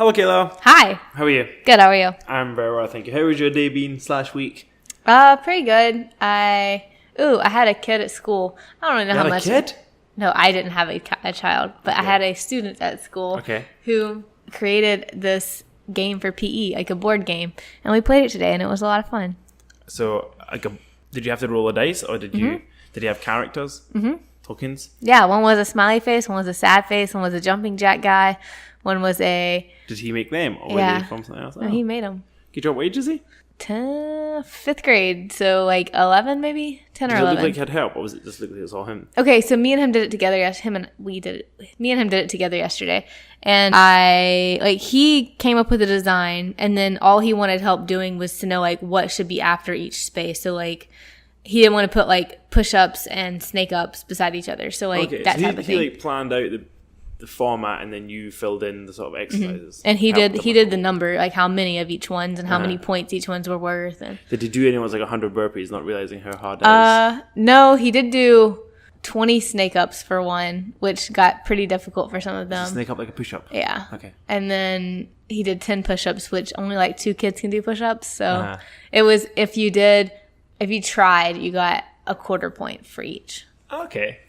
Hello, Kayla. Hi. How are you? Good. How are you? I'm very well, thank you. How was your day been / week? Pretty good. I had a kid at school. I don't really know You how had much. a kid? No, I didn't have a child, but I had a student at school who created this game for PE, like a board game, and we played it today, and it was a lot of fun. So, did you have to roll a dice, or did you have characters? Mm-hmm. Tokens? Yeah, one was a smiley face, one was a sad face, one was a jumping jack guy, one was a... Did he make them, or were they from something else? No, he made them. Good job. What age is he? 5th grade, so like 11 maybe? 10 or 11. Did it look like he had help, or was it just look like it was all him? Okay, so me and him did it together. Me and him did it together yesterday. And he came up with a design, and then all he wanted help doing was to know like what should be after each space. So like he didn't want to put like push-ups and snake-ups beside each other. So like that type of thing. He like planned out the format, and then you filled in the sort of exercises. And he did the number, like how many of each ones and how many points each ones were worth. And did he do anyone's like 100 burpees, not realizing how hard that is? No, he did do 20 snake ups for one, which got pretty difficult for some of them. Snake up like a push up. Yeah. Okay. And then he did 10 push ups, which only like 2 kids can do push ups. So it was if you tried, you got a quarter point for each. Okay.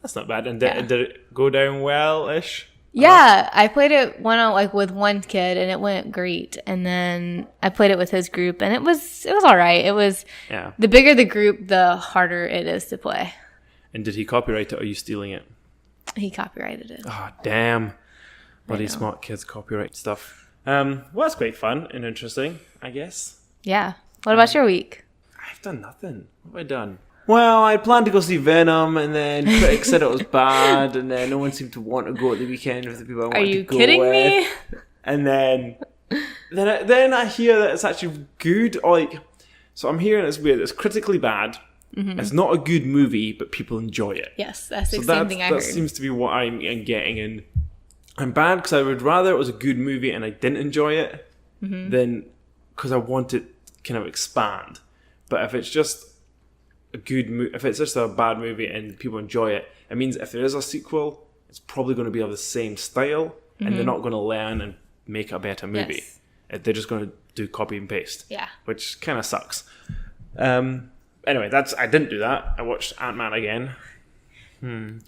That's not bad. And did it go down well-ish? Yeah, I played it with one kid, and it went great. And then I played it with his group, and it was all right. It was the bigger the group, the harder it is to play. And did he copyright it, or are you stealing it? He copyrighted it. Oh, damn. Bloody smart kids copyright stuff. Well, that's quite fun and interesting, I guess. Yeah. What about your week? I've done nothing. What have I done? Well, I planned to go see Venom, and then critics said it was bad, and then no one seemed to want to go at the weekend with the people I wanted to go with. Are you kidding me? And then I hear that it's actually good. So I'm hearing it's weird. It's critically bad. Mm-hmm. It's not a good movie, but people enjoy it. Yes, that's the same thing I heard. That seems to be what I'm getting. And I'm bad because I would rather it was a good movie and I didn't enjoy it than because I want it to kind of expand. But if it's just if it's just a bad movie and people enjoy it, it means if there is a sequel, it's probably going to be of the same style, and they're not going to learn and make a better movie. Yes. They're just going to do copy and paste. Yeah, which kind of sucks. Anyway, I didn't do that. I watched Ant-Man again. We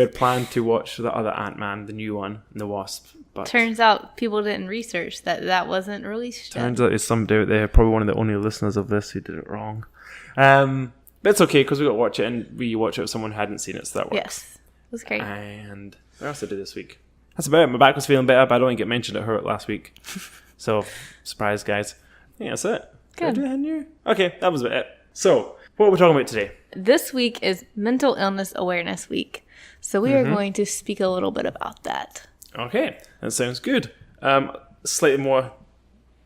had planned to watch the other Ant-Man, the new one, and the Wasp. But turns out people didn't research that wasn't released yet. Turns out there's somebody out there, probably one of the only listeners of this, who did it wrong. But it's okay because we got to watch it, and we watch it with someone who hadn't seen it, so that works. Yes, it was great. And what else did I do this week? That's about it. My back was feeling better, but I don't think it mentioned it hurt last week. So, surprise, guys. Yeah, that's it. Good. Did I do anything new? Okay, that was about it. So, what are we talking about today? This week is Mental Illness Awareness Week. So we are going to speak a little bit about that. Okay, that sounds good. Slightly more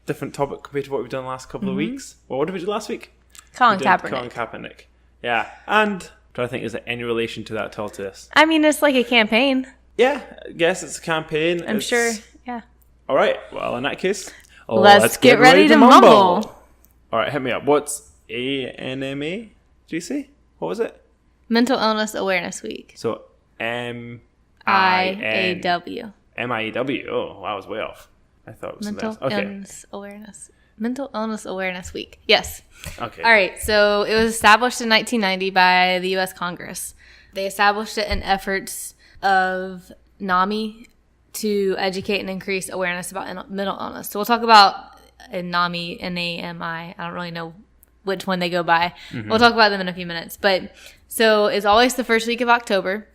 different topic compared to what we've done the last couple of weeks. Well, what did we do last week? Colin Kaepernick. Colin Kaepernick. Yeah. And I'm trying to think, is there any relation to that at all to this? I mean, it's like a campaign. Yeah, I guess it's a campaign. I'm sure, yeah. All right. Well, in that case, let's get ready to mumble. All right, hit me up. What's ANMA? Do you say? What was it? Mental Illness Awareness Week. So MIAW. MIAW. Oh, I was way off. I thought it was Mental Illness Awareness Week. Yes. Okay. All right. So it was established in 1990 by the U.S. Congress. They established it in efforts of NAMI to educate and increase awareness about mental illness. So we'll talk about NAMI, NAMI. I don't really know which one they go by. We'll talk about them in a few minutes. But so it's always the first week of October.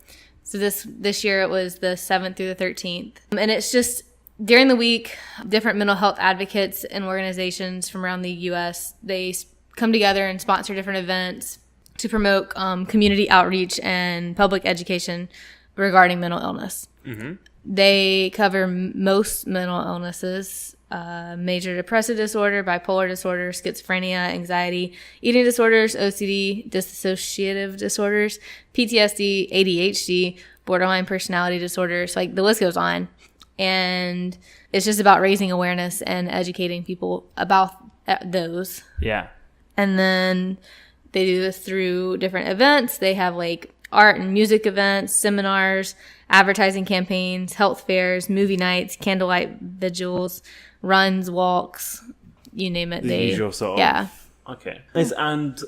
So this year it was the 7th through the 13th. And it's just during the week, different mental health advocates and organizations from around the U.S., they come together and sponsor different events to promote community outreach and public education regarding mental illness. They cover most mental illnesses, major depressive disorder, bipolar disorder, schizophrenia, anxiety, eating disorders, OCD, dissociative disorders, PTSD, ADHD, borderline personality disorders, like the list goes on. And it's just about raising awareness and educating people about those. Yeah. And then they do this through different events. They have like art and music events, seminars, advertising campaigns, health fairs, movie nights, candlelight vigils, runs, walks, you name it. The usual sort of. Yeah. Okay. Nice. And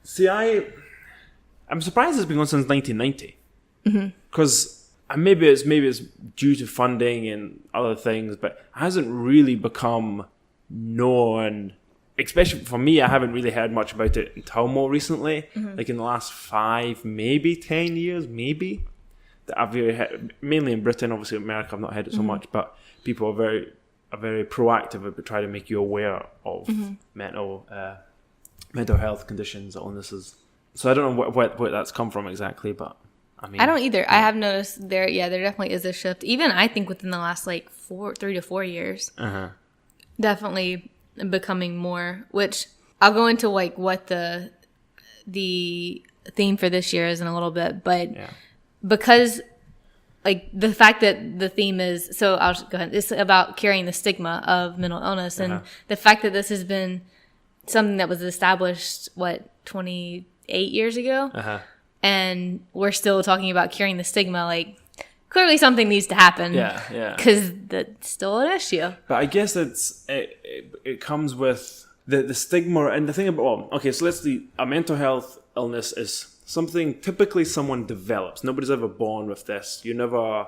see, I'm surprised it's been going since 1990. Because maybe it's due to funding and other things, but it hasn't really become known. Especially for me, I haven't really heard much about it until more recently. Like in the last 5, maybe 10 years, maybe. That I've really heard, mainly in Britain, obviously in America, I've not heard it so much, but people are very proactive about trying to make you aware of mental health conditions, illnesses. So I don't know where that's come from exactly, but I mean, I don't either. Yeah. I have noticed there definitely is a shift. Even I think within the last like 3 to 4 years, definitely becoming more. Which I'll go into like what the theme for this year is in a little bit, but because like the fact that the theme is so, I'll just go ahead. It's about carrying the stigma of mental illness, and the fact that this has been something that was established 28 years ago. And we're still talking about carrying the stigma, like, clearly something needs to happen. Yeah. Because that's still an issue. But I guess it comes with the stigma. And the thing about, so let's see, a mental health illness is something typically someone develops. Nobody's ever born with this. You never,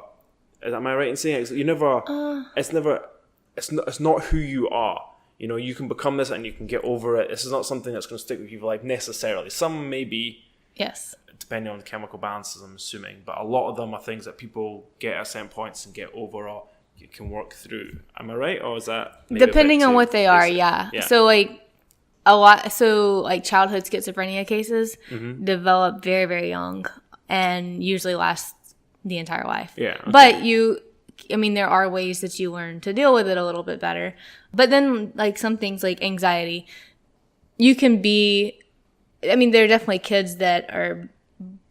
am I right in saying it? You never, it's not who you are. You know, you can become this and you can get over it. This is not something that's going to stick with you for life necessarily. Some maybe. Yes. Depending on the chemical balances, I'm assuming. But a lot of them are things that people get at certain points and get over or you can work through. Am I right? Or is that... Depending on what they are, yeah. So, like, childhood schizophrenia cases develop very, very young and usually last the entire life. Yeah. Okay. But there are ways that you learn to deal with it a little bit better. But then, like, some things like anxiety, you can be... there are definitely kids that are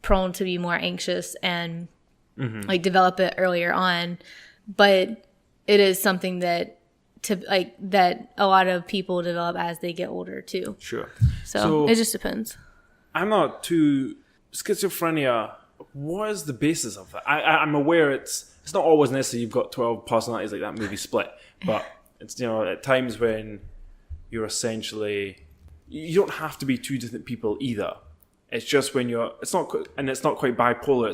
prone to be more anxious and like develop it earlier on, but it is something that a lot of people develop as they get older too. Sure. So it just depends. I'm not too schizophrenia. What is the basis of that? I'm aware it's not always necessarily you've got 12 personalities like that movie Split, but it's at times when you're essentially. You don't have to be two different people either. It's just when it's not quite bipolar.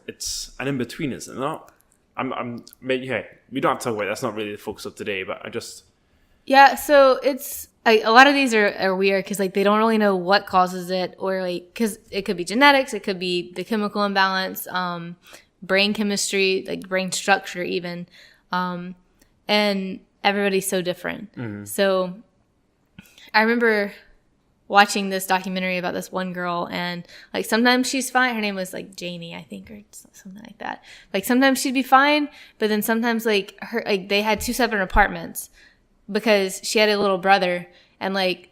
It's an in between, isn't it? Not. We don't have to talk about it. That's not really the focus of today. But I just. Yeah, so it's a lot of these are weird because like they don't really know what causes it, or like because it could be genetics, it could be the chemical imbalance, brain chemistry, like brain structure even, and everybody's so different. So I remember watching this documentary about this one girl, and like sometimes she's fine. Her name was like Janie, I think, or something like that. Like sometimes she'd be fine, but then sometimes like they had 2 separate apartments because she had a little brother, and like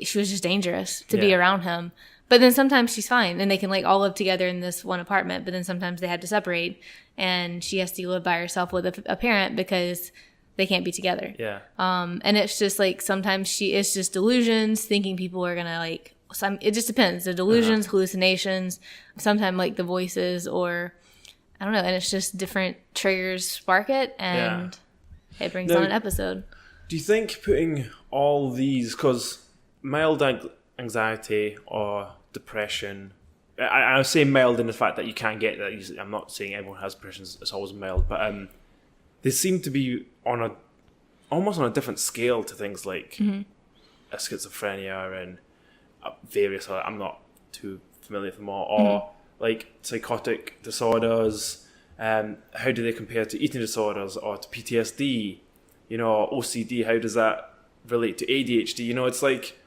she was just dangerous to be around him. But then sometimes she's fine, and they can like all live together in this one apartment. But then sometimes they had to separate, and she has to live by herself with a parent because they can't be together. Yeah. And it's just like sometimes it's just delusions, thinking people are gonna like. It just depends. The delusions, hallucinations, sometimes like the voices, or I don't know. And it's just different triggers spark it, and it brings on an episode. Do you think putting all these, because mild anxiety or depression, I say mild in the fact that you can get that. I'm not saying everyone has depression; it's always mild, but they seem to be almost on a different scale to things like schizophrenia and various other, I'm not too familiar with them all, or like psychotic disorders. How do they compare to eating disorders or to PTSD? OCD, how does that relate to ADHD? It's like,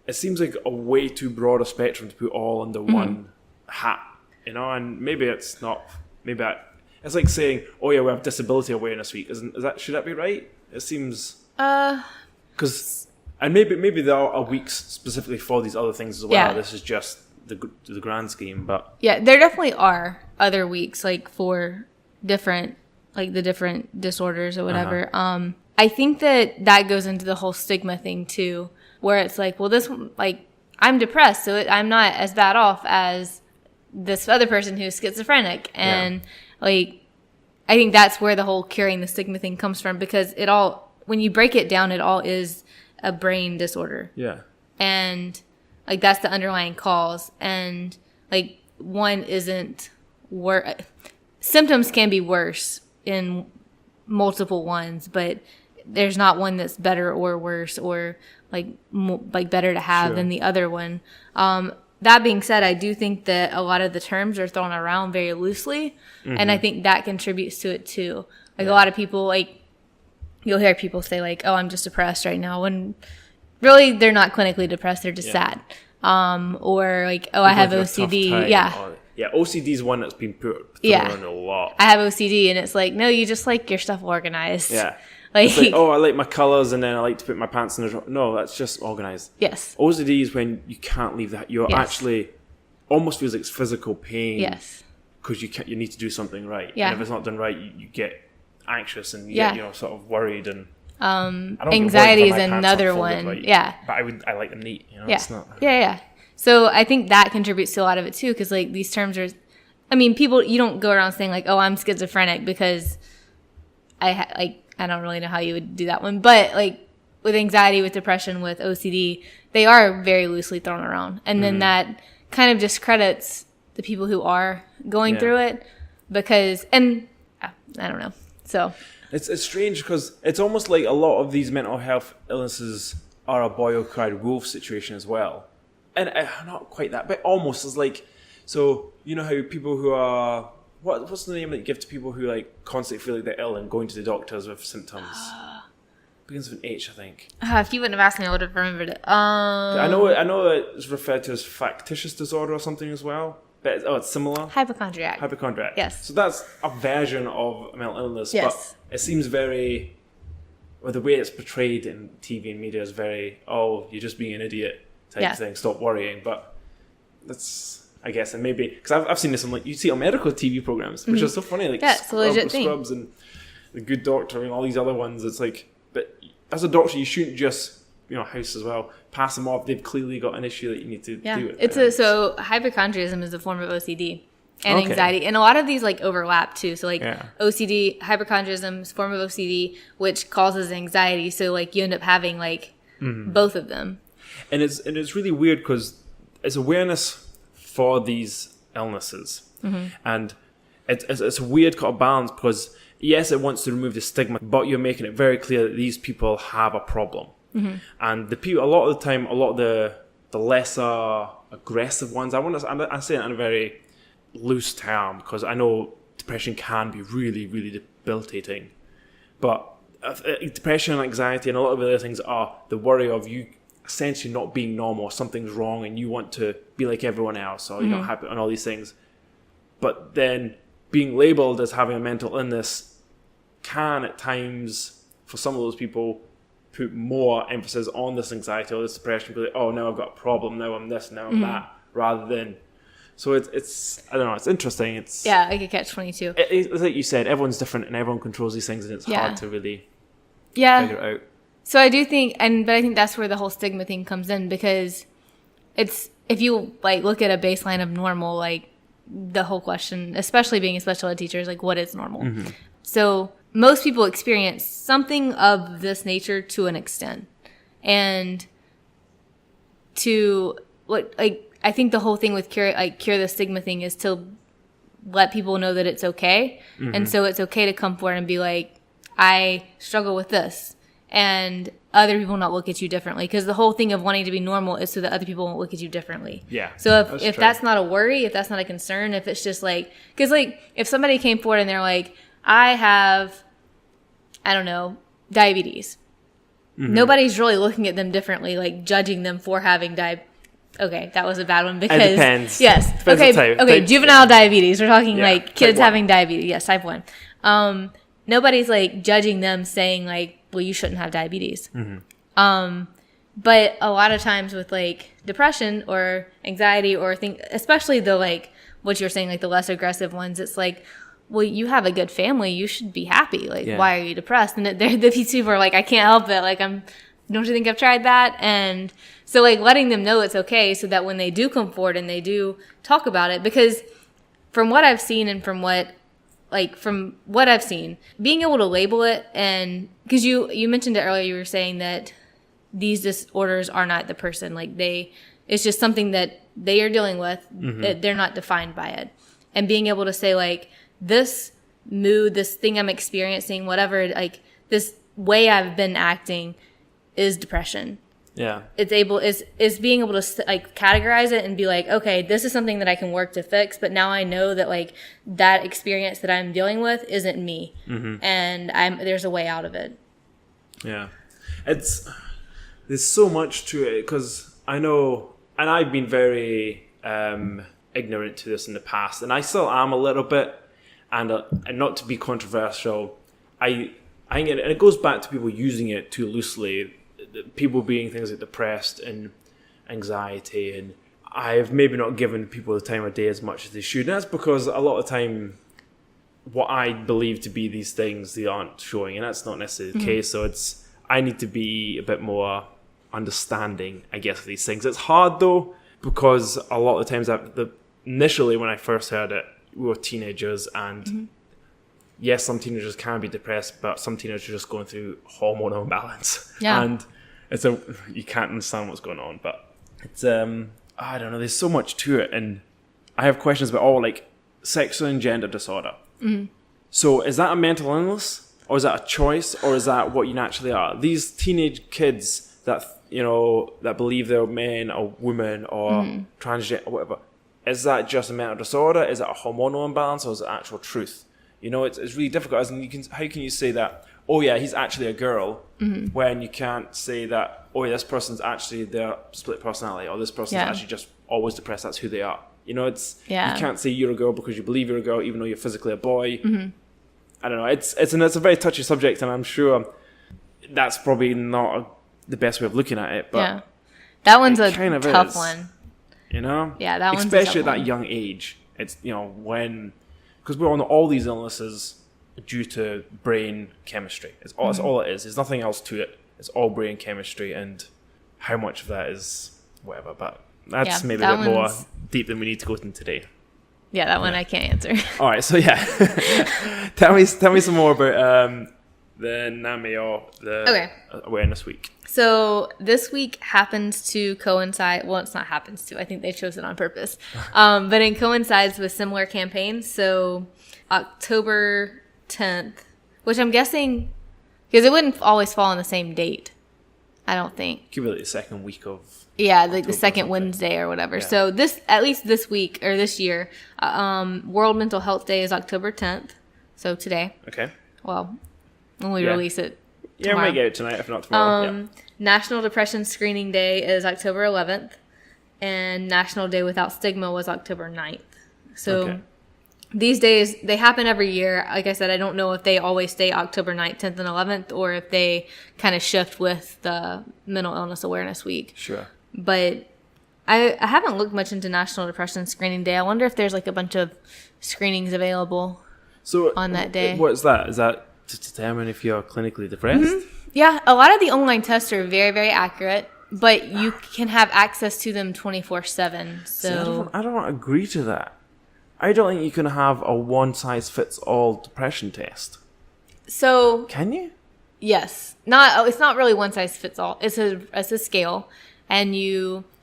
it seems like a way too broad a spectrum to put all under one hat, and maybe it's not, it's like saying, oh yeah, we have Disability Awareness Week. Should that be right? It seems... Because... And maybe there are weeks specifically for these other things as well. Yeah. This is just the grand scheme, but... Yeah, there definitely are other weeks, like, for different... like, the different disorders or whatever. I think that goes into the whole stigma thing, too, where it's like, well, this... like, I'm depressed, so I'm not as bad off as this other person who's schizophrenic. And... like, I think that's where the whole curing the stigma thing comes from, because when you break it down, it all is a brain disorder. Yeah. And like, that's the underlying cause. And like, one isn't symptoms can be worse in multiple ones, but there's not one that's better or worse or like better to have than the other one. That being said, I do think that a lot of the terms are thrown around very loosely, and I think that contributes to it too. Like a lot of people, like you'll hear people say like, "Oh, I'm just depressed right now," when really they're not clinically depressed; they're just sad. Or like, "Oh, I have OCD." Yeah, OCD is one that's been put around a lot. I have OCD, and it's like, no, you just like your stuff organized. Yeah. Like, it's like, oh, I like my colours, and then I like to put my pants in a drawer. No, that's just organised. Yes. OCD is when you can't leave that. You're actually almost feels like it's physical pain. Yes. Because you need to do something right. Yeah. And if it's not done right, you get anxious and you get sort of worried and. Anxiety is another one. Right. Yeah. But I like them neat. You know? Yeah. It's not, Yeah. So I think that contributes to a lot of it too, because like these terms are, I mean, people, you don't go around saying like, oh, I'm schizophrenic because I don't really know how you would do that one, but like with anxiety, with depression, with OCD, they are very loosely thrown around, and then that kind of discredits the people who are going through it, because I don't know. So it's strange because it's almost like a lot of these mental health illnesses are a boy who cried wolf situation as well. And not quite that, but almost. It's like, so you know how people who are what's the name that you give to people who like constantly feel like they're ill and going to the doctors with symptoms? Begins with an H, I think. If you wouldn't have asked me, I would have remembered it. I know it's referred to as factitious disorder or something as well. But it's similar. Hypochondriac. Yes. So that's a version of a mental illness. Yes. But it seems very, well, the way it's portrayed in TV and media is very, oh, you're just being an idiot type thing. Stop worrying. But that's, I guess, and maybe because I've seen this on like you see on medical TV programs, which is so funny, like it's a legit thing. Scrubs and The Good Doctor and all these other ones. It's like, but as a doctor, you shouldn't just house as well pass them off. They've clearly got an issue that you need to do it. So hypochondriacism is a form of OCD and anxiety, and a lot of these like overlap too. So like OCD, hypochondriacism is a form of OCD, which causes anxiety. So like you end up having like both of them. And it's really weird because it's awareness for these illnesses, and it's a weird kind of balance because yes, it wants to remove the stigma, but you're making it very clear that these people have a problem, and the people a lot of the time, a lot of the lesser aggressive ones. I say it in a very loose term because I know depression can be really, really debilitating, but depression and anxiety and a lot of other things are the worry of you essentially not being normal, or something's wrong and you want to be like everyone else, or you're not happy, and all these things. But then being labelled as having a mental illness can at times, for some of those people, put more emphasis on this anxiety or this depression, because oh, now I've got a problem, now I'm this, now I'm that, rather than. So it's I don't know, it's interesting. It's like a catch-22. It's like you said, everyone's different and everyone controls these things, and it's hard to really figure it out. So I do think, but I think that's where the whole stigma thing comes in, because it's, if you like look at a baseline of normal, like the whole question, especially being a special ed teacher, is like, what is normal? So most people experience something of this nature to an extent, and to what, like, I think the whole thing with cure the stigma thing is to let people know that it's okay, and so it's okay to come forward and be like, I struggle with this. And other people not look at you differently, because the whole thing of wanting to be normal is so that other people won't look at you differently. Yeah. So if that's not a worry, if that's not a concern, if it's just like, because like if somebody came forward and they're like, I have, I don't know, diabetes. Nobody's really looking at them differently, like judging them for having diabetes. Okay, that was a bad one because it depends. Yes. Depends okay, juvenile diabetes. We're talking like kids having diabetes. Yes, type 1. Nobody's like judging them, saying like, well, you shouldn't have diabetes. But a lot of times with like depression or anxiety or especially the like what you're saying, like the less aggressive ones, it's like, well, you have a good family, you should be happy. Like, why are you depressed? And these people are like, I can't help it. Like, don't you think I've tried that? And so like letting them know it's okay, so that when they do come forward and they do talk about it, because from what I've seen and from what like from what I've seen, being able to label it, and because you mentioned it earlier, you were saying that these disorders are not the person, like it's just something that they are dealing with. That they're not defined by it, and being able to say like this mood, this thing I'm experiencing, whatever, like this way I've been acting is depression. Yeah. It's being able to like categorize it and be like, okay, this is something that I can work to fix, but now I know that like that experience that I'm dealing with isn't me, and there's a way out of it. Yeah, there's so much to it, because I know, and I've been very ignorant to this in the past, and I still am a little bit, and not to be controversial, I think it goes back to people using it too loosely. People being things like depressed and anxiety, and I've maybe not given people the time of day as much as they should. And that's because a lot of the time what I believe to be these things, they aren't showing, and that's not necessarily the case. So I need to be a bit more understanding, I guess, of these things. It's hard though, because a lot of the times initially when I first heard it, we were teenagers, and yes, some teenagers can be depressed, but some teenagers are just going through hormonal imbalance. Yeah. And you can't understand what's going on, but it's, I don't know, there's so much to it. And I have questions about like sexual and gender disorder. So is that a mental illness, or is that a choice, or is that what you naturally are? These teenage kids that, that believe they're men or women or transgender or whatever, is that just a mental disorder? Is it a hormonal imbalance, or is it actual truth? It's really difficult. How can you say that, oh yeah, he's actually a girl, when you can't say that, oh yeah, this person's actually their split personality, or this person's actually just always depressed, that's who they are. You can't say you're a girl because you believe you're a girl, even though you're physically a boy. I don't know. It's a very touchy subject, and I'm sure that's probably not the best way of looking at it. But that one's a kind of tough one. Yeah, that one's especially at that young age. It's when. Because we're on all these illnesses due to brain chemistry. That's all it is. There's nothing else to it. It's all brain chemistry, and how much of that is whatever. But that's maybe a bit more deep than we need to go into today. Yeah, that one I can't answer. All right, so tell me some more about the NAMI, or the Awareness Week. So this week happens to coincide. Well, it's not happens to. I think they chose it on purpose. But it coincides with similar campaigns. So October 10th, which I'm guessing, because it wouldn't always fall on the same date, I don't think. Could be like the second week of. Yeah, like the second Wednesday or whatever. Yeah. So at least this week or this year, World Mental Health Day is October 10th. So today. Okay. Well, when we release it. Yeah, we might get it tonight, if not tomorrow. National Depression Screening Day is October 11th, and National Day Without Stigma was October 9th. So these days, they happen every year. Like I said, I don't know if they always stay October 9th, 10th, and 11th, or if they kind of shift with the Mental Illness Awareness Week. Sure. But I haven't looked much into National Depression Screening Day. I wonder if there's like a bunch of screenings available on that day. What is that? Is that to determine if you're clinically depressed? Yeah, a lot of the online tests are very, very accurate, but you can have access to them 24/7. So I don't agree to that. I don't think you can have a one-size-fits-all depression test. So can you? Yes, it's not really one size fits all. It's a scale, and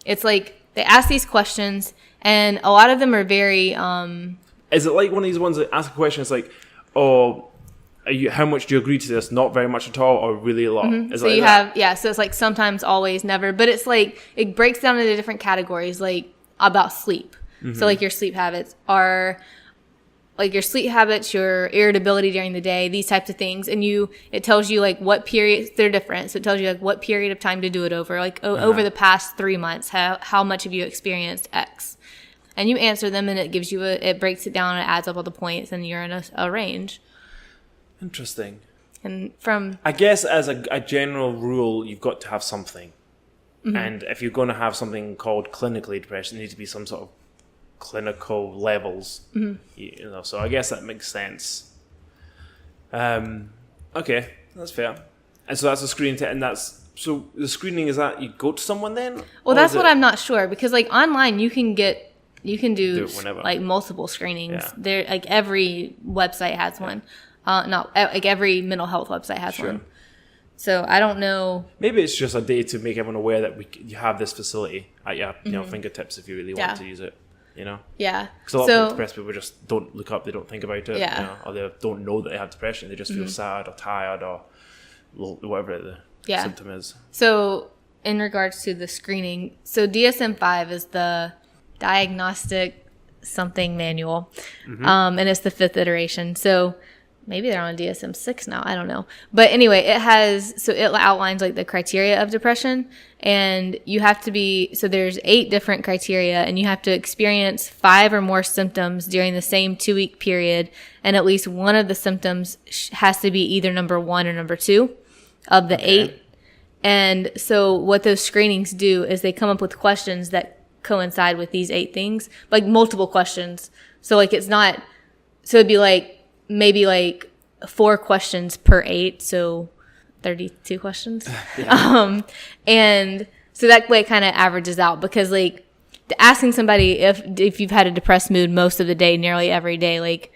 it's like they ask these questions, and a lot of them are very. Is it like one of these ones that ask a question? It's like, oh. How much do you agree to this? Not very much at all, or really a lot? Mm-hmm. So you have, so it's like sometimes, always, never. But it's like, it breaks down into different categories, like about sleep. Mm-hmm. So like your sleep habits are, like your sleep habits, your irritability during the day, these types of things. And it tells you like what periods, they're different. So it tells you like what period of time to do it over. Like over the past 3 months, how much have you experienced X? And you answer them, and it gives you it breaks it down, and it adds up all the points, and you're in a range. Interesting. And I guess as a general rule, you've got to have something. Mm-hmm. And if you're going to have something called clinically depressed, there needs to be some sort of clinical levels. Mm-hmm. So I guess that makes sense. Okay, that's fair. And so that's a screening test, and so the screening is that you go to someone then? Well, that's what I'm not sure, because like online you can get You can do it whenever. like multiple screenings. Yeah. There, like every website has one. Not like every mental health website has one. So I don't know. Maybe it's just a day to make everyone aware that you have this facility at your fingertips if you really want to use it. You know. Yeah. Because a lot of depressed people just don't look up. They don't think about it. Yeah. You know, or they don't know that they have depression. They just feel sad or tired or whatever the symptom is. So in regards to the screening, so DSM-5 is the diagnostic something manual, and it's the 5th iteration. So maybe they're on DSM-6 now. I don't know. But anyway, it outlines like the criteria of depression, and you have to there's 8 different criteria, and you have to experience 5 or more symptoms during the same 2-week period, and at least one of the symptoms has to be either number 1 or number 2 of the 8. And so what those screenings do is they come up with questions that coincide with these 8 things, like multiple questions. So like so it'd be like maybe like 4 questions per 8, so 32 questions. And so that way it kind of averages out, because like asking somebody if you've had a depressed mood most of the day, nearly every day, like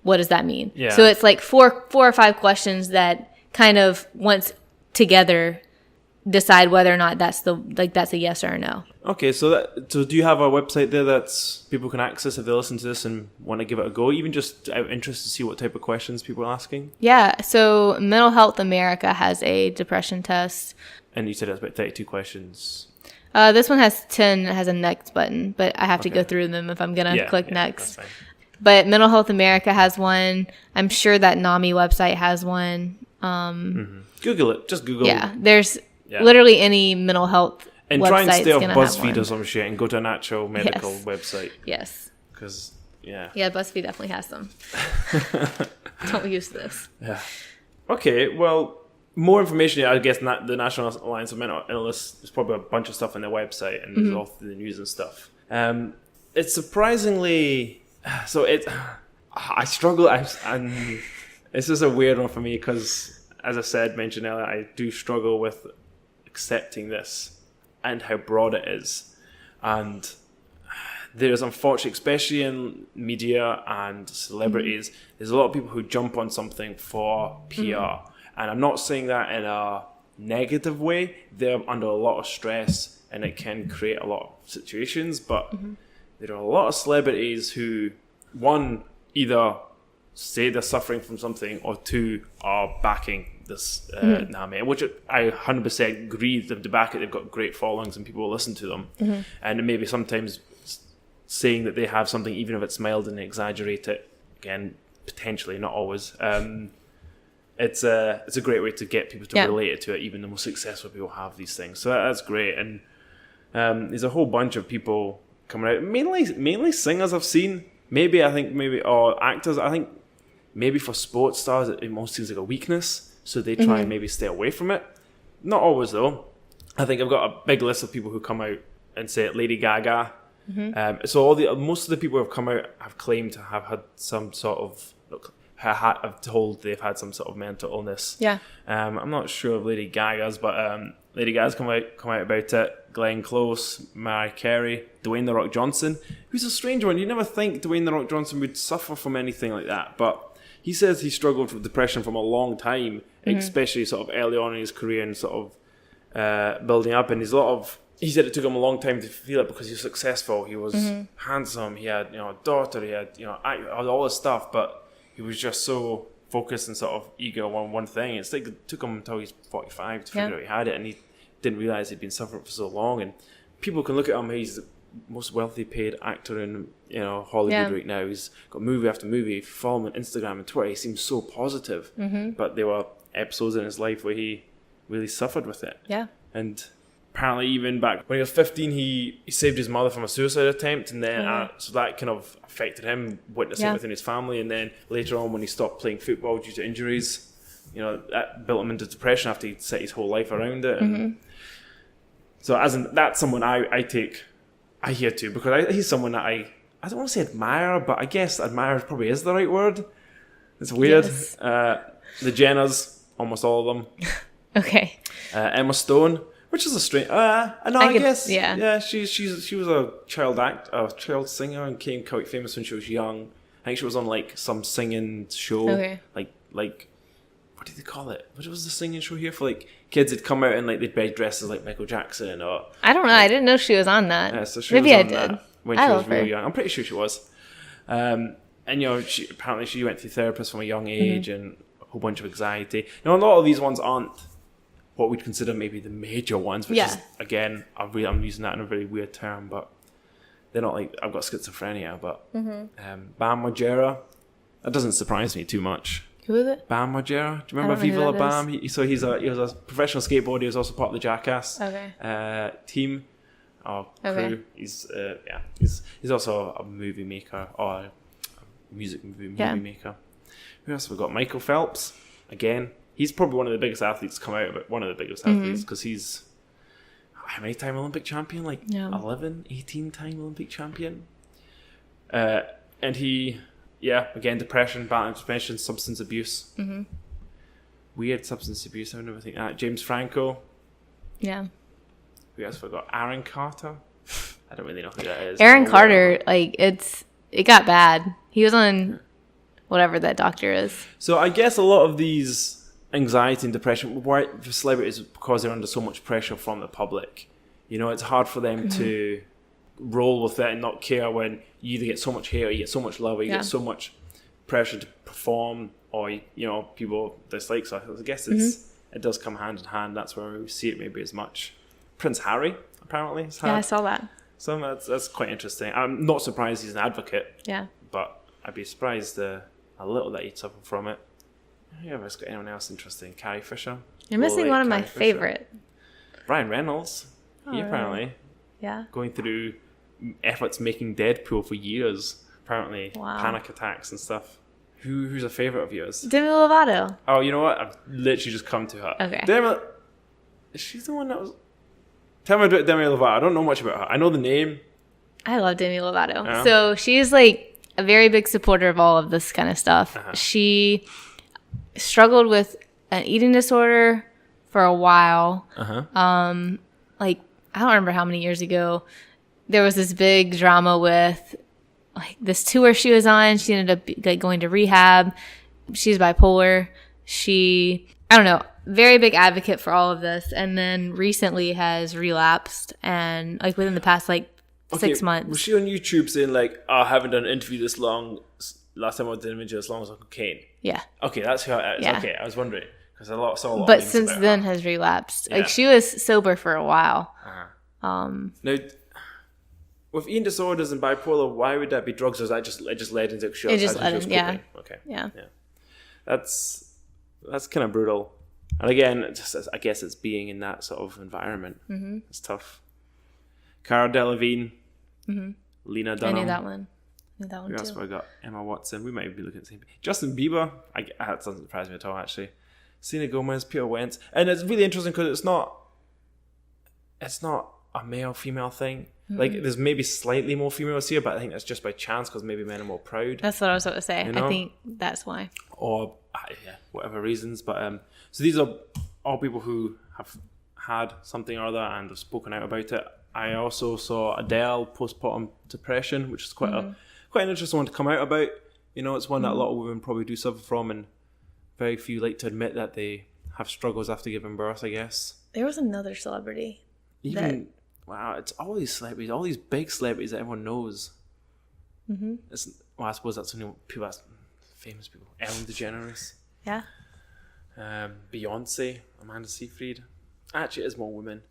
what does that mean? So it's like 4 or 5 questions that kind of once together decide whether or not that's a yes or a no. Okay, so do you have a website there that people can access if they listen to this and want to give it a go, even just out of interest to see what type of questions people are asking? Yeah, so Mental Health America has a depression test. And you said it's about 32 questions. This one has 10, has a next button, but I have to go through them if I'm going to click next. But Mental Health America has one. I'm sure that NAMI website has one. Google it. Just Google. Yeah, there's literally any mental health and website. Try and stay off BuzzFeed or some shit and go to an actual medical website. Yes. Because, Yeah, BuzzFeed definitely has some. Don't use this. Yeah. Okay, well, more information, I guess, the National Alliance of Mental Illness, there's probably a bunch of stuff on their website and there's all through the news and stuff. It's surprisingly... So I struggle, and it's just a weird one for me because, as I mentioned earlier, I do struggle with accepting this and how broad it is. And there's unfortunately, especially in media and celebrities, there's a lot of people who jump on something for PR. And I'm not saying that in a negative way. They're under a lot of stress and it can create a lot of situations, but there are a lot of celebrities who, one, either say they're suffering from something, or 2, are backing this NAMI, which I 100% agree them to back it. They've got great followings and people will listen to them. And maybe sometimes saying that they have something, even if it's mild, and exaggerate it, again, potentially, not always. It's a great way to get people to relate it to it. Even the most successful people have these things. So that's great. And there's a whole bunch of people coming out, mainly singers I've seen. Or actors. I think maybe for sports stars, it almost seems like a weakness. So they try and maybe stay away from it. Not always, though. I think I've got a big list of people who come out and say it. Lady Gaga. So most of the people who have come out have claimed to have had some sort of... I've told they've had some sort of mental illness. Yeah. I'm not sure of Lady Gaga's, but Lady Gaga's come out about it. Glenn Close, Mariah Carey, Dwayne "The Rock" Johnson, who's a strange one. You never think Dwayne "The Rock" Johnson would suffer from anything like that, but he says he struggled with depression from a long time, especially sort of early on in his career and sort of building up. And he said it took him a long time to feel it because he was successful. He was handsome. He had a daughter. He had all this stuff, but he was just so focused and sort of eager on one thing. It's like it took him until he's 45 to figure out he had it, and he didn't realize he'd been suffering for so long. And people can look at him; he's the most wealthy paid actor in Hollywood right now. He's got movie after movie. If you follow him on Instagram and Twitter, he seems so positive. But there were episodes in his life where he really suffered with it. Yeah, and apparently even back when he was 15, he saved his mother from a suicide attempt, and then so that kind of affected him, witnessing it within his family. And then later on, when he stopped playing football due to injuries, that built him into depression after he'd set his whole life around it. And so that's someone I hear to, because he's someone that I don't want to say admire, but I guess admire probably is the right word. It's weird. Yes. The Jenners, almost all of them. Okay. Emma Stone. Which is a strange. I guess. Yeah. Yeah. She was a child singer, and became quite famous when she was young. I think she was on like some singing show. Okay. Like what did they call it? What was the singing show here for like kids that come out and like they'd be dressed as like Michael Jackson or. I don't know. I didn't know she was on that. Yeah, so she Maybe was I on did. that when I she was love really her. young. I'm pretty sure she was. And she went through therapists from a young age and a whole bunch of anxiety. Now a lot of these ones aren't what we'd consider maybe the major ones, which is again I'm using that in a very weird term, but they're not like I've got schizophrenia. But Bam Margera, that doesn't surprise me too much. Who is it? Bam Margera, do you remember Viva La Bam? He was a professional skateboarder. He was also part of the Jackass team or crew. Okay. He's also a movie maker or a music movie maker. Who else have we got? Michael Phelps. Again, he's probably one of the biggest athletes to come out of it. One of the biggest athletes because he's how many time Olympic champion? Like 11, 18 time Olympic champion. And he, again, depression, battling depression, substance abuse. Weird substance abuse. I would never think that. James Franco. Yeah. Who else forgot? Aaron Carter. I don't really know who that is. Aaron Carter, like it got bad. He was on whatever that doctor is. So I guess a lot of these anxiety and depression, why for celebrities, because they're under so much pressure from the public. You know, it's hard for them to roll with it and not care when you either get so much hate or you get so much love or you get so much pressure to perform or, you know, people dislike. So I guess it does come hand in hand. That's where we see it maybe as much. Prince Harry, apparently, has had. Yeah, I saw that. So that's quite interesting. I'm not surprised he's an advocate. Yeah. But I'd be surprised a little that he'd suffer from it. Yeah, have got anyone else interesting? Carrie Fisher. You're missing one of my favorite. Ryan Reynolds. He apparently going through efforts making Deadpool for years. Apparently panic attacks and stuff. Who's a favourite of yours? Demi Lovato. Oh, you know what? I've literally just come to her. Okay. Is she the one that was... Tell me about Demi Lovato. I don't know much about her. I know the name. I love Demi Lovato. Yeah. So she's like a very big supporter of all of this kind of stuff. She struggled with an eating disorder for a while. Like, I don't remember how many years ago, there was this big drama with like this tour she was on. She ended up like going to rehab. She's bipolar. I don't know, very big advocate for all of this. And then recently has relapsed and like within the past like 6 months. Was she on YouTube saying like, I haven't done an interview this long. Last time I did an interview as long as cocaine. Yeah. Okay, that's who it is. Yeah. Okay, I was wondering. Because saw a lot but since then has relapsed. Yeah. Like she was sober for a while. Now, with eating disorders and bipolar, why would that be drugs? Or is that just led into shows? It just led into, yeah. Okay. Yeah. That's kind of brutal. And again, I guess it's being in that sort of environment. It's tough. Cara Delevingne, Lena Dunham. I knew that one. Who else have I got? Emma Watson. We might be looking at the same. Justin Bieber. That doesn't surprise me at all, actually. Selena Gomez, Peter Wentz, and it's really interesting because it's not a male-female thing. Like, there's maybe slightly more females here, but I think that's just by chance because maybe men are more proud. That's what I was about to say. You know? I think that's why. Or, whatever reasons. But so these are all people who have had something or other and have spoken out about it. I also saw Adele postpartum depression, which is quite an interesting one to come out about. You know, it's one that a lot of women probably do suffer from, and very few like to admit that they have struggles after giving birth, I guess. There was another celebrity. Wow, it's all these celebrities, all these big celebrities that everyone knows. I suppose that's only people, that's famous people. Ellen DeGeneres. Yeah. Beyonce, Amanda Seyfried. Actually, it is more women.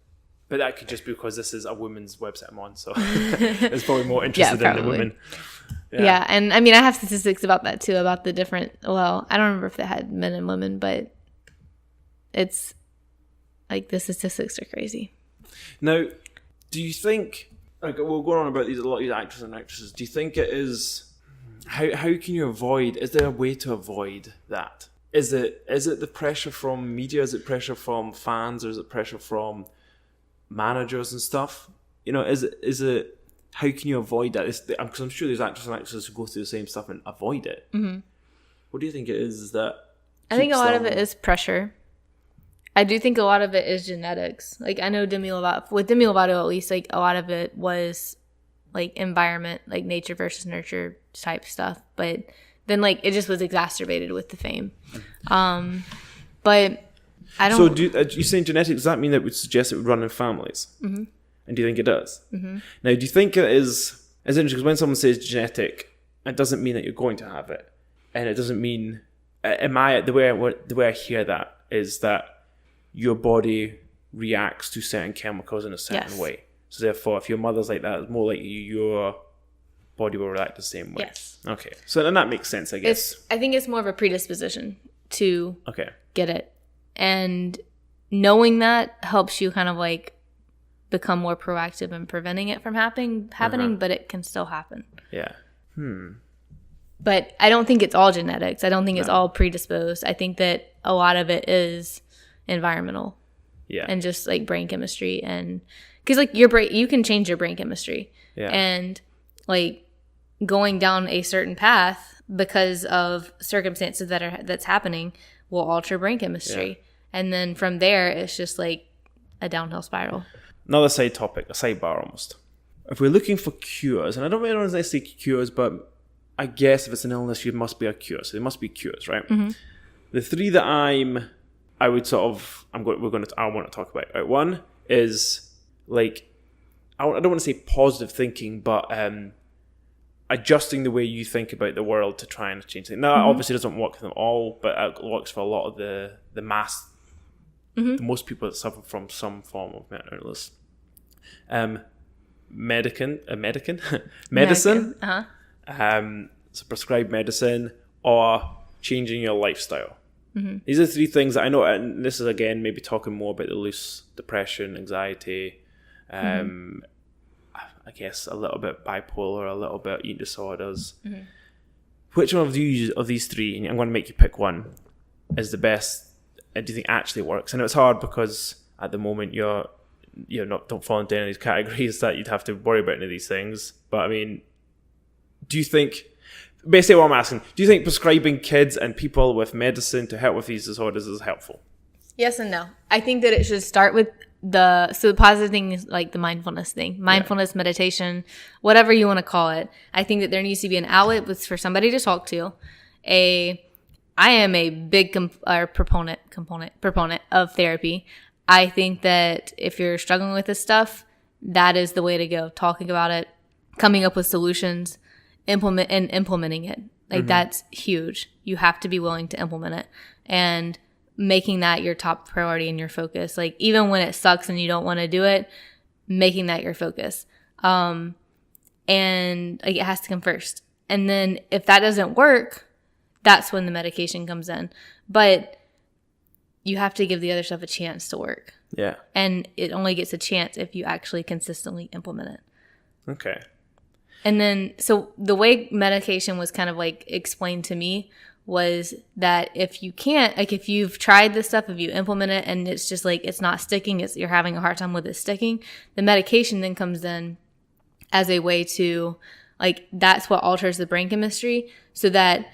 But that could just be because this is a women's website I'm on, so it's probably more interested in the women. Yeah, and I mean, I have statistics about that too, about the different, well, I don't remember if they had men and women, but it's like the statistics are crazy. Now, do you think, like, we'll go on about a lot of these actors and actresses, do you think it is, how can you avoid, is there a way to avoid that? Is it the pressure from media, is it pressure from fans, or is it pressure from managers and stuff? You know, is it how can you avoid that? Because I'm sure there's actors and actresses who go through the same stuff and avoid it. What do you think it is that I think a lot of it is pressure. I do think a lot of it is genetics. Like, I know with Demi Lovato, at least, like, a lot of it was, like, environment, like, nature versus nurture type stuff. But then, like, it just was exacerbated with the fame. But I don't... So, you saying genetics, does that mean that would suggest it would run in families? Mm-hmm. And do you think it does? Mm-hmm. Now, do you think it is... It's interesting, because when someone says genetic, it doesn't mean that you're going to have it. And it doesn't mean... the way I hear that is that your body reacts to certain chemicals in a certain way. So therefore, if your mother's like that, it's more likely your body will react the same way. Yes. Okay. So then that makes sense, I guess. I think it's more of a predisposition to get it. And knowing that helps you kind of like become more proactive in preventing it from happening, but it can still happen. Yeah. But I don't think it's all genetics. I don't think it's all predisposed. I think that a lot of it is environmental. Yeah. And just like brain chemistry, and because like your brain, you can change your brain chemistry. Yeah. And like going down a certain path because of circumstances that's happening will alter brain chemistry. Yeah. And then from there, it's just like a downhill spiral. Another side topic, a sidebar almost. If we're looking for cures, and I don't really want to say cures, but I guess if it's an illness, there must be a cure. So there must be cures, right? Mm-hmm. The three that I want to talk about. Right? One is like, I don't want to say positive thinking, but adjusting the way you think about the world to try and change things. Now, obviously doesn't work for them all, but it works for a lot of the mass, the most people that suffer from some form of mental illness. Medicine. So prescribed medicine or changing your lifestyle. Mm-hmm. These are three things that I know, and this is again maybe talking more about the loose depression, anxiety, I guess a little bit bipolar, a little bit eating disorders. Mm-hmm. Which one of these three, and I'm going to make you pick one, is the best? And do you think actually works? I know it's hard because at the moment don't fall into any of these categories that you'd have to worry about any of these things. But I mean, do you think? Basically, what I'm asking, do you think prescribing kids and people with medicine to help with these disorders is helpful? Yes and no. I think that it should start with the positive thing is like the mindfulness thing. Mindfulness, meditation, whatever you want to call it. I think that there needs to be an outlet for somebody to talk to. I am a big proponent of therapy. I think that if you're struggling with this stuff, that is the way to go. Talking about it, coming up with solutions, implementing it. Like that's huge. You have to be willing to implement it and making that your top priority and your focus. Like even when it sucks and you don't want to do it, making that your focus. And like it has to come first. And then if that doesn't work, that's when the medication comes in. But you have to give the other stuff a chance to work. Yeah. And it only gets a chance if you actually consistently implement it. Okay. And then, so the way medication was kind of like explained to me was that if you can't, like if you've tried this stuff, if you implement it and it's just like, it's not sticking, you're having a hard time with it sticking, the medication then comes in as a way to, like, that's what alters the brain chemistry so that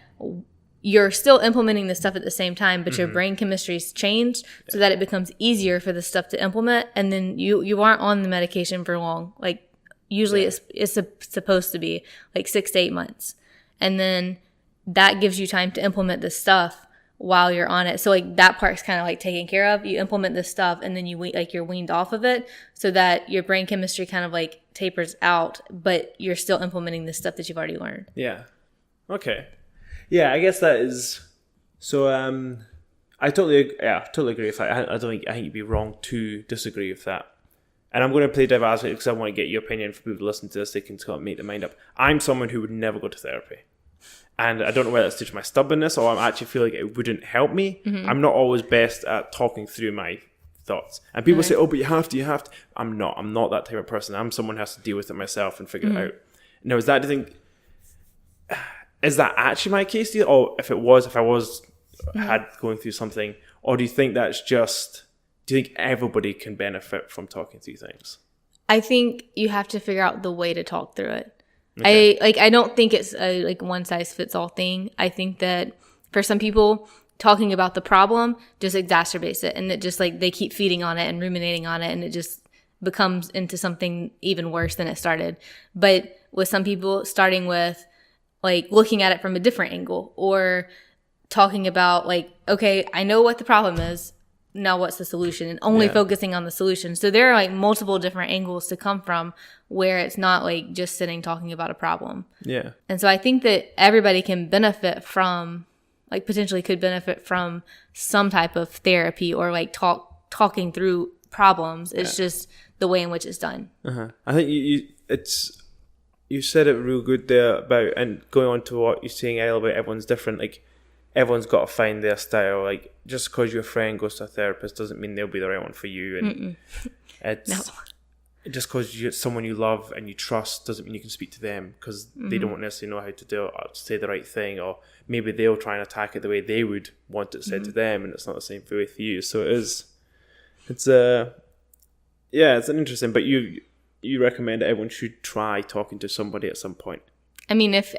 you're still implementing the stuff at the same time, but your brain chemistry's changed so that it becomes easier for the stuff to implement. And then you aren't on the medication for long. Like usually it's supposed to be like 6 to 8 months. And then that gives you time to implement this stuff while you're on it. So like that part's kind of like taken care of. You implement this stuff and then you're weaned off of it so that your brain chemistry kind of like tapers out, but you're still implementing the stuff that you've already learned. Yeah. Okay. Yeah, I guess that is. So I totally agree with that. I think you'd be wrong to disagree with that. And I'm going to play devil's advocate because I want to get your opinion. For people to listen to this, they can make their mind up. I'm someone who would never go to therapy. And I don't know whether it's due to my stubbornness or I actually feel like it wouldn't help me. Mm-hmm. I'm not always best at talking through my thoughts. And people say, oh, but you have to. I'm not that type of person. I'm someone who has to deal with it myself and figure it out. Now, is that actually my case? Or if I was going through something, or do you think do you think everybody can benefit from talking through things? I think you have to figure out the way to talk through it. Okay. I don't think it's a like one size fits all thing. I think that for some people, talking about the problem just exacerbates it. And it just like they keep feeding on it and ruminating on it. And it just becomes into something even worse than it started. But with some people, starting with like looking at it from a different angle, or talking about like, okay, I know what the problem is. Now what's the solution? And only focusing on the solution. So there are like multiple different angles to come from where it's not like just sitting talking about a problem. Yeah. And so I think that everybody can benefit from, like potentially could benefit from some type of therapy or like talking through problems. It's just the way in which it's done. I think you said it real good there about, and going on to what you're saying earlier about everyone's different, like everyone's got to find their style. Like just because your friend goes to a therapist doesn't mean they'll be the right one for you. And it's just because you're someone you love and you trust doesn't mean you can speak to them, because they don't necessarily know how to do it or say the right thing, or maybe they'll try and attack it the way they would want it said to them, and it's not the same way for you. So it's an interesting, but you recommend that everyone should try talking to somebody at some point. I mean, if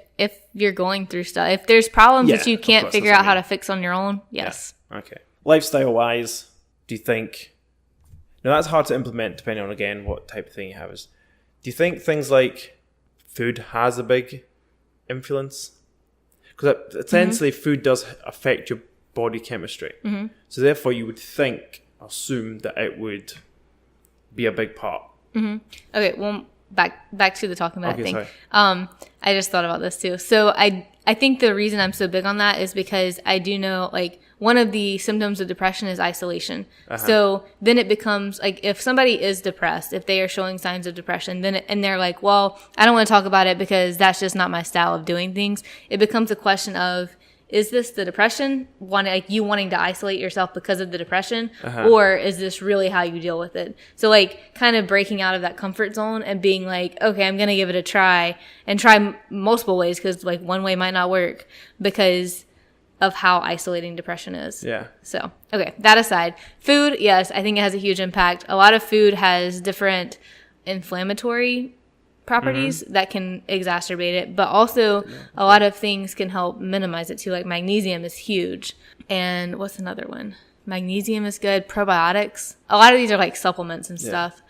you're going through stuff, if there's problems that you can't figure out how to fix on your own, yes. Yeah. Okay. Lifestyle wise, do you think? Now that's hard to implement depending on, again, what type of thing you have. Do you think things like food has a big influence? Because essentially food does affect your body chemistry. So therefore you would assume that it would be a big part. Okay, well, back to the talking about thing. Sorry. I just thought about this too. So I think the reason I'm so big on that is because I do know, like, one of the symptoms of depression is isolation. So then it becomes like, if somebody is depressed, if they are showing signs of depression, and they're like, well, I don't want to talk about it because that's just not my style of doing things. It becomes a question of, is this the depression, you wanting to isolate yourself because of the depression, or is this really how you deal with it? So like kind of breaking out of that comfort zone and being like, okay, I'm going to give it a try, and try multiple ways, because like one way might not work because of how isolating depression is. Yeah. So, okay, that aside, food, yes, I think it has a huge impact. A lot of food has different inflammatory properties that can exacerbate it, but also a lot of things can help minimize it too. Like magnesium is huge. And what's another one? Magnesium is good. Probiotics. A lot of these are like supplements and stuff.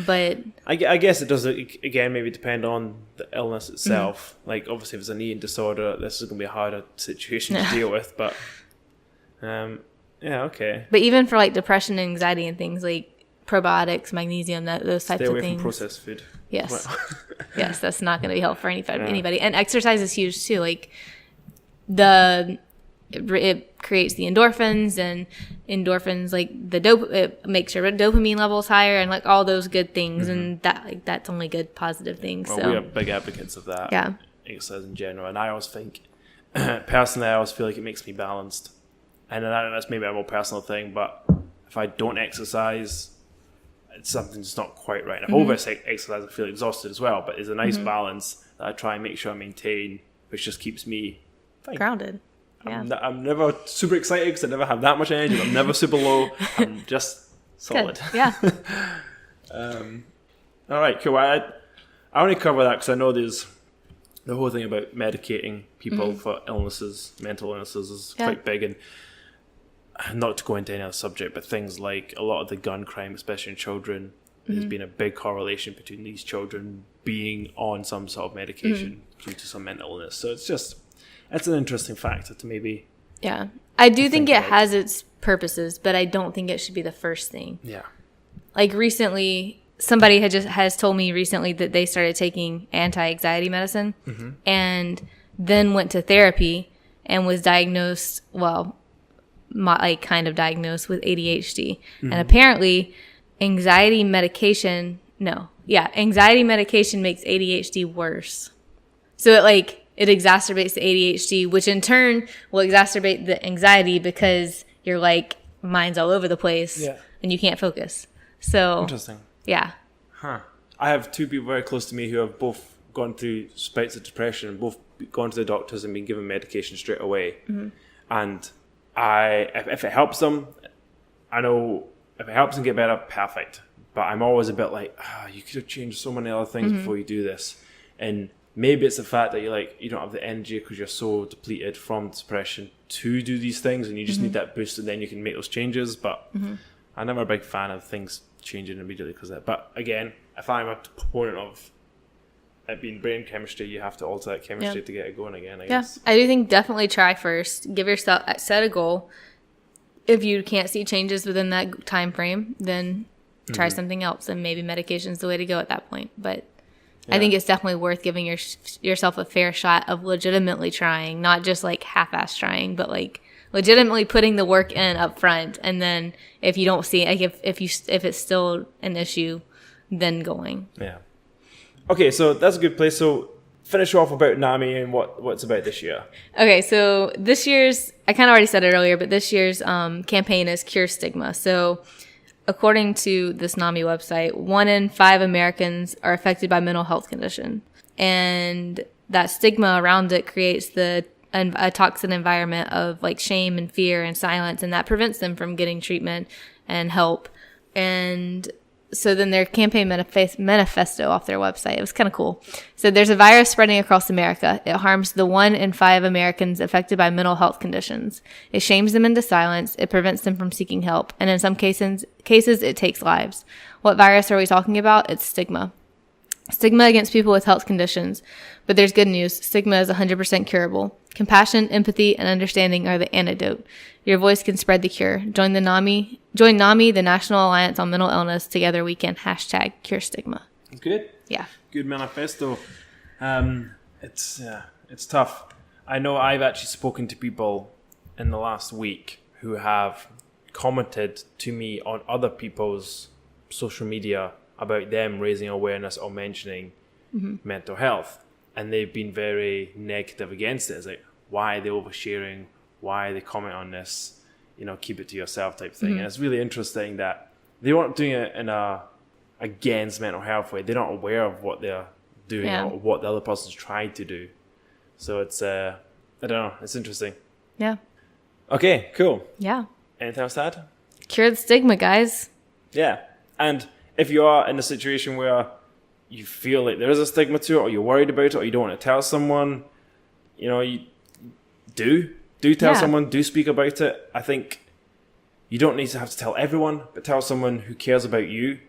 But I guess it does, again, maybe depend on the illness itself. Like obviously if it's an eating disorder, this is going to be a harder situation to deal with. But okay. But even for like depression and anxiety and things, like probiotics, magnesium, those types of things. Stay away from processed food. Yes. Yes, that's not going to be helpful for anybody. And exercise is huge too. Like it creates the endorphins, and endorphins, like it makes your dopamine levels higher, and like all those good things. And that's only good positive things. Well, so we are big advocates of that. Yeah. Exercise in general. And I always think, personally, I always feel like it makes me balanced. And that's maybe a more personal thing, but if I don't exercise, something's not quite right. And if I exercise, I feel exhausted as well. But it's a nice balance that I try and make sure I maintain, which just keeps me fine. Grounded. Yeah. I'm never super excited because I never have that much energy. I'm never super low. I'm just solid. Good. Yeah. All right, cool. I want to cover that because I know there's the whole thing about medicating people for illnesses, mental illnesses, is quite big. And not to go into any other subject, but things like a lot of the gun crime, especially in children, there's been a big correlation between these children being on some sort of medication due to some mental illness. So it's an interesting factor to maybe. Yeah. I do think it has its purposes, but I don't think it should be the first thing. Yeah. Like recently, somebody has told me recently that they started taking anti-anxiety medicine and then went to therapy and was diagnosed, kind of diagnosed with ADHD. And apparently anxiety medication makes ADHD worse. So it exacerbates the ADHD, which in turn will exacerbate the anxiety because your mind's all over the place and you can't focus. So interesting. Yeah. Huh. I have two people very close to me who have both gone through spouts of depression and both gone to the doctors and been given medication straight away. And if it helps them, I know if it helps them get better, perfect. But I'm always a bit like, you could have changed so many other things before you do this. And maybe it's the fact that you don't have the energy because you're so depleted from depression to do these things, and you just need that boost, and then you can make those changes. But I'm never a big fan of things changing immediately because of that. But again, if I'm a proponent of it being brain chemistry, you have to alter that chemistry to get it going again, I guess. I do think definitely try first. Give yourself, set a goal. If you can't see changes within that time frame, then try something else, and maybe medication's the way to go at that point. But I think it's definitely worth giving yourself a fair shot of legitimately trying, not just like half-ass trying, but like legitimately putting the work in up front. And then if you don't see, like if it's still an issue, then going. Yeah. Okay, so that's a good place. So finish off about NAMI and what's about this year. Okay, so this year's, I kind of already said it earlier, but this year's campaign is Cure Stigma. So according to this NAMI website, 1 in 5 Americans are affected by mental health condition. And that stigma around it creates a toxic environment of like shame and fear and silence, and that prevents them from getting treatment and help. And so then their campaign manifesto off their website, it was kind of cool. So there's a virus spreading across America. It harms the 1 in 5 Americans affected by mental health conditions. It shames them into silence. It prevents them from seeking help. And in some cases, it takes lives. What virus are we talking about? It's stigma. Stigma against people with health conditions. But there's good news. Stigma is 100% curable. Compassion, empathy, and understanding are the antidote. Your voice can spread the cure. Join NAMI, the National Alliance on Mental Illness. Together we can #Cure Stigma. Good. Yeah. Good manifesto. It's tough. I know I've actually spoken to people in the last week who have commented to me on other people's social media about them raising awareness or mentioning mental health. And they've been very negative against it. It's like, why are they oversharing? Why are they comment on this? Keep it to yourself type thing. And it's really interesting that they weren't doing it in a against mental health way. They're not aware of what they're doing or what the other person's trying to do. So it's, I don't know, it's interesting. Yeah. Okay, cool. Yeah. Anything else to add? Cure the stigma, guys. Yeah. And if you are in a situation where you feel like there is a stigma to it, or you're worried about it, or you don't want to tell someone, you do tell someone, do speak about it. I think you don't need to have to tell everyone, but tell someone who cares about you.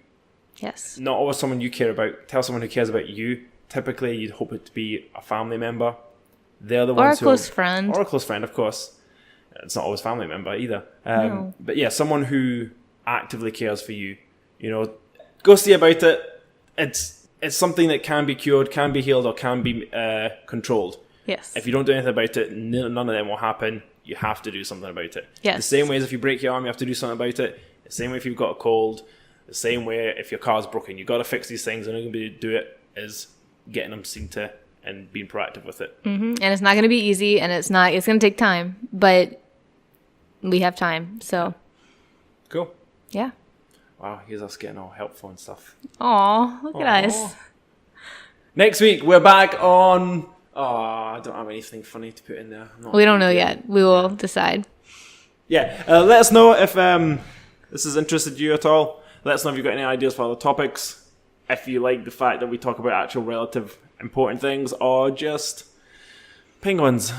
Yes. Not always someone you care about. Tell someone who cares about you. Typically, you'd hope it to be a family member. They're the ones or a close friend. Or a close friend, of course. It's not always family member either. No. But yeah, someone who actively cares for you. Go see about it. It's something that can be cured, can be healed, or can be controlled. Yes. If you don't do anything about it, none of them will happen. You have to do something about it. Yes. The same way as if you break your arm, you have to do something about it. The same way if you've got a cold. The same way if your car's broken. You've got to fix these things, and the only way to do it is getting them seen to and being proactive with it. Mm-hmm. And it's not going to be easy, and it's going to take time, but we have time, so. Cool. Yeah. Wow, here's us getting all helpful and stuff. Aw, look at us. Next week, we're back on... Oh, I don't have anything funny to put in there. We don't know yet. We will decide. Yeah, let us know if this has interested you at all. Let us know if you've got any ideas for other topics. If you like the fact that we talk about actual relative important things, or just penguins.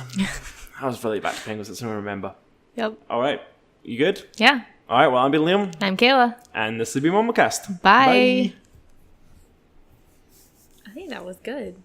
I was really back to penguins, that's what I remember. Yep. All right, you good? Yeah. All right, well, I'm Liam. I'm Kayla. And this will be Mumblecast. Bye. I think that was good.